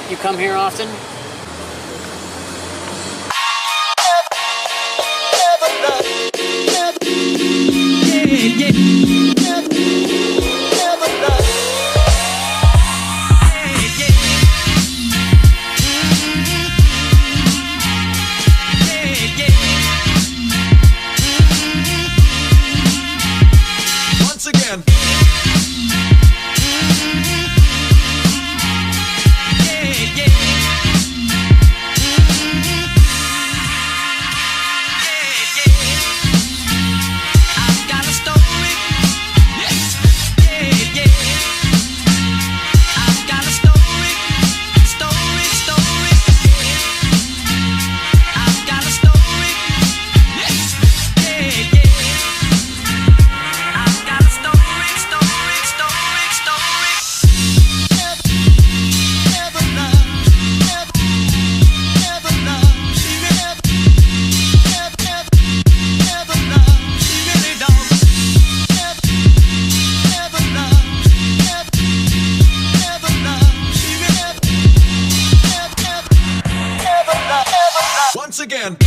You come here often? Once again. Once again.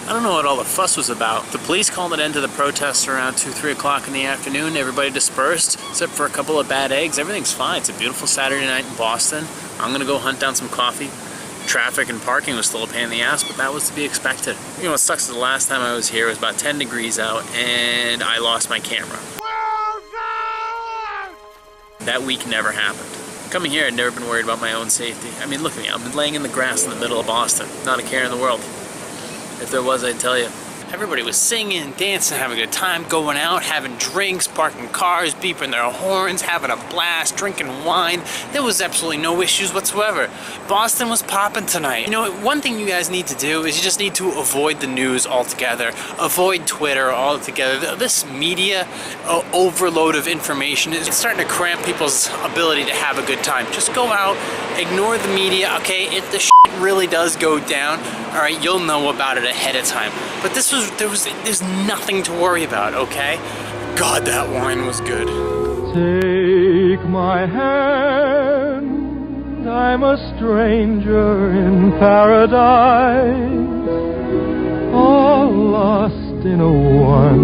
I don't know what all the fuss was about. The police called an end to the protests around 2, 3 o'clock in the afternoon. Everybody dispersed, except for a couple of bad eggs. Everything's fine. It's a beautiful Saturday night in Boston. I'm gonna go hunt down some coffee. Traffic and parking was still a pain in the ass, but that was to be expected. You know what sucks is the last time I was here, it was about 10 degrees out, and I lost my camera. That week never happened. Coming here, I'd never been worried about my own safety. I mean, look at me. I've been laying in the grass in the middle of Boston. Not a care in the world. If there was, I'd tell you. Everybody was singing, dancing, having a good time, going out, having drinks, parking cars, beeping their horns, having a blast, drinking wine. There was absolutely no issues whatsoever. Boston was popping tonight. You know, one thing you guys need to do is you just need to avoid the news altogether. Avoid Twitter altogether. This media overload of information is starting to cramp people's ability to have a good time. Just go out, ignore the media, okay? If the shit really does go down, all right, you'll know about it ahead of time. But there's nothing to worry about, okay? God, that wine was good. Take my hand, I'm a stranger in paradise, all lost in a wonderland,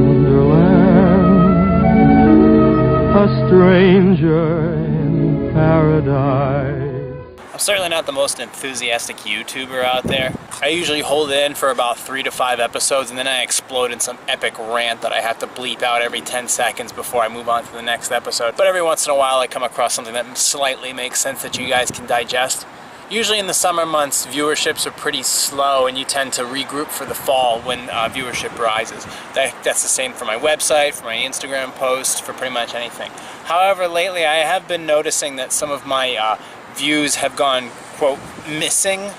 a stranger in paradise. I'm certainly not the most enthusiastic YouTuber out there. I usually hold it in for about 3 to 5 episodes and then I explode in some epic rant that I have to bleep out every 10 seconds before I move on to the next episode. But every once in a while I come across something that slightly makes sense that you guys can digest. Usually in the summer months, viewerships are pretty slow and you tend to regroup for the fall when viewership rises. That's the same for my website, for my Instagram posts, for pretty much anything. However, lately I have been noticing that some of my views have gone, quote, missing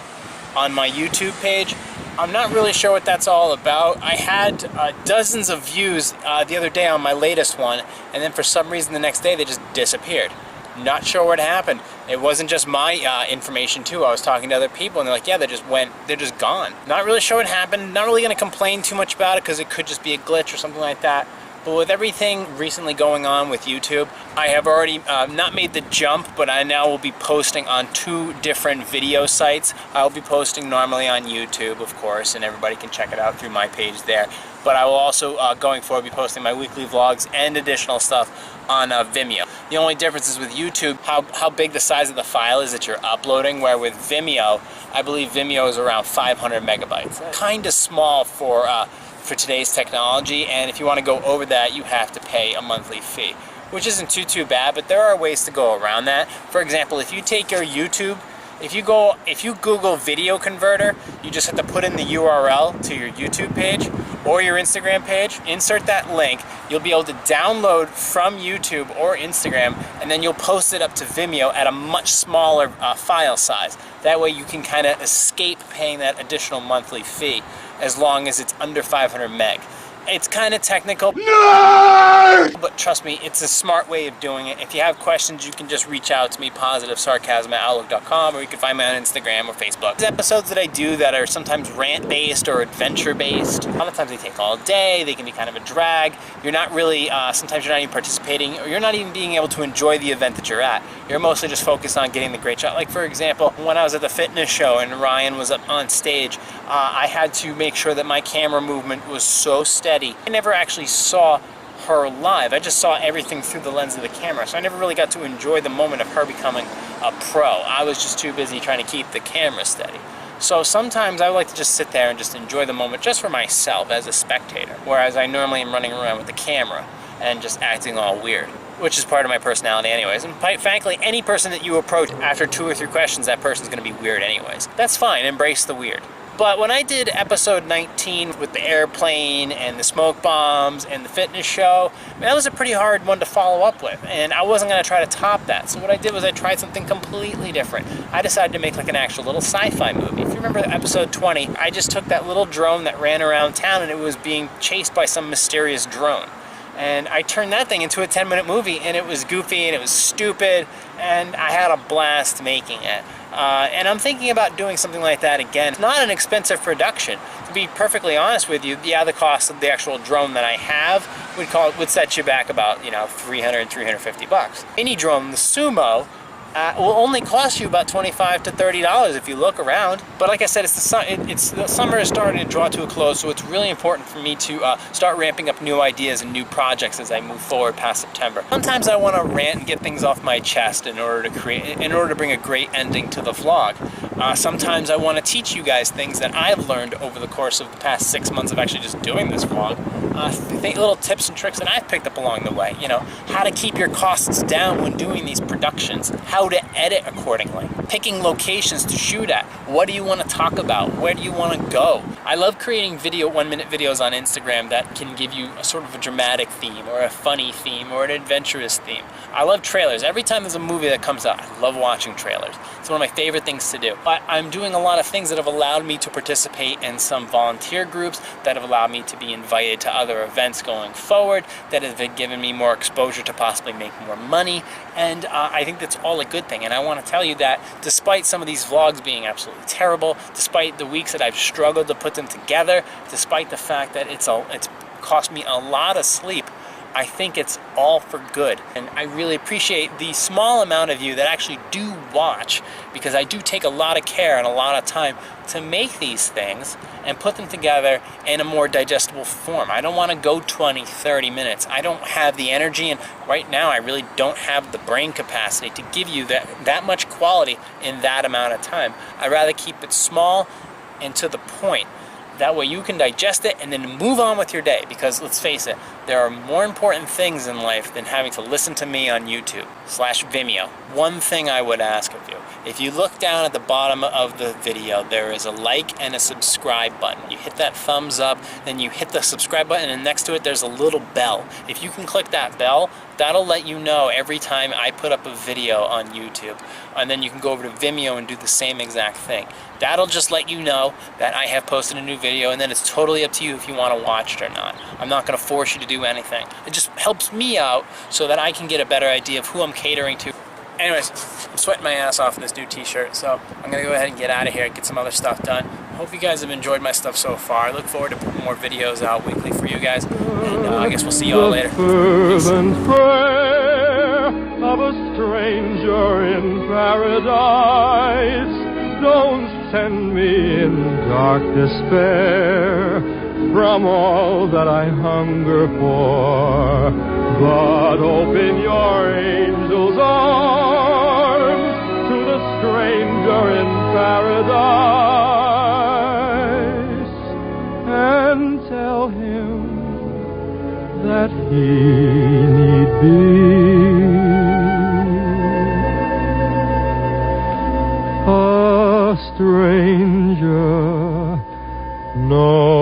on my YouTube page. I'm not really sure what that's all about. I had dozens of views the other day on my latest one, and then for some reason the next day they just disappeared. Not sure what happened. It wasn't just my information too. I was talking to other people and they're like, yeah, they're just gone. Not really sure what happened. Not really gonna complain too much about it because it could just be a glitch or something like that. But with everything recently going on with YouTube, I have already not made the jump, but I now will be posting on 2 different video sites. I'll be posting normally on YouTube, of course, and everybody can check it out through my page there. But I will also, going forward, be posting my weekly vlogs and additional stuff on Vimeo. The only difference is with YouTube, how big the size of the file is that you're uploading, where with Vimeo, I believe Vimeo is around 500 megabytes. Kind of small for today's technology, and if you want to go over that, you have to pay a monthly fee, which isn't too bad, but there are ways to go around that. For example, if you take your YouTube If you Google video converter, you just have to put in the URL to your YouTube page or your Instagram page, insert that link, you'll be able to download from YouTube or Instagram, and then you'll post it up to Vimeo at a much smaller file size. That way you can kind of escape paying that additional monthly fee as long as it's under 500 meg. It's kind of technical, but trust me, it's a smart way of doing it. If you have questions, you can just reach out to me, positivesarcasm@outlook.com, or you can find me on Instagram or Facebook. These episodes that I do that are sometimes rant-based or adventure-based, a lot of times they take all day, they can be kind of a drag. You're not really, sometimes you're not even participating, or you're not even being able to enjoy the event that you're at. You're mostly just focused on getting the great shot. Like for example, when I was at the fitness show and Ryan was up on stage, I had to make sure that my camera movement was so steady. I never actually saw her live. I just saw everything through the lens of the camera, so I never really got to enjoy the moment of her becoming a pro. I was just too busy trying to keep the camera steady. So sometimes I like to just sit there and just enjoy the moment just for myself as a spectator, whereas I normally am running around with the camera and just acting all weird, which is part of my personality anyways. And quite frankly, any person that you approach after 2 or 3 questions, that person's going to be weird anyways. That's fine, embrace the weird. But when I did episode 19 with the airplane and the smoke bombs and the fitness show, that was a pretty hard one to follow up with, and I wasn't going to try to top that. So what I did was I tried something completely different. I decided to make like an actual little sci-fi movie. If you remember episode 20, I just took that little drone that ran around town and it was being chased by some mysterious drone. And I turned that thing into a 10-minute movie, and it was goofy and it was stupid, and I had a blast making it. And I'm thinking about doing something like that again. It's not an expensive production. To be perfectly honest with you, yeah, the cost of the actual drone that I have would set you back about, you know, $300, $350. Any drone, the Sumo, will only cost you about $25 to $30 if you look around. But like I said, the summer is starting to draw to a close, so it's really important for me to start ramping up new ideas and new projects as I move forward past September. Sometimes I want to rant and get things off my chest in order to bring a great ending to the vlog. Sometimes I want to teach you guys things that I've learned over the course of the past 6 months of actually just doing this vlog. Little tips and tricks that I've picked up along the way. You know, how to keep your costs down when doing these productions, how to edit accordingly, picking locations to shoot at, what do you want to talk about, where do you want to go. I love creating 1-minute videos on Instagram that can give you a sort of a dramatic theme or a funny theme or an adventurous theme. I love trailers. Every time there's a movie that comes out, I love watching trailers. It's one of my favorite things to do. But I'm doing a lot of things that have allowed me to participate in some volunteer groups, that have allowed me to be invited to other events going forward, that have given me more exposure to possibly make more money, and I think that's all a good thing. And I want to tell you that despite some of these vlogs being absolutely terrible, despite the weeks that I've struggled to put them together, despite the fact that it's cost me a lot of sleep, I think it's all for good. And I really appreciate the small amount of you that actually do watch, because I do take a lot of care and a lot of time to make these things and put them together in a more digestible form. I don't want to go 20, 30 minutes. I don't have the energy, and right now I really don't have the brain capacity to give you that much quality in that amount of time. I'd rather keep it small and to the point. That way you can digest it and then move on with your day, because let's face it, there are more important things in life than having to listen to me on YouTube/Vimeo. One thing I would ask of you, if you look down at the bottom of the video, there is a like and a subscribe button. You hit that thumbs up, then you hit the subscribe button, and next to it there's a little bell. If you can click that bell, that'll let you know every time I put up a video on YouTube. And then you can go over to Vimeo and do the same exact thing. That'll just let you know that I have posted a new video, and then it's totally up to you if you want to watch it or not. I'm not going to force you to do anything. It just helps me out so that I can get a better idea of who I'm catering to. Anyways, I'm sweating my ass off in this new t-shirt, so I'm going to go ahead and get out of here and get some other stuff done. I hope you guys have enjoyed my stuff so far. I look forward to putting more videos out weekly for you guys, and I guess we'll see you all later. Fervent prayer of a stranger in paradise. Don't send me in dark despair from all that I hunger for, but open your angel's arms to the stranger in paradise, and tell him that he need be stranger. No.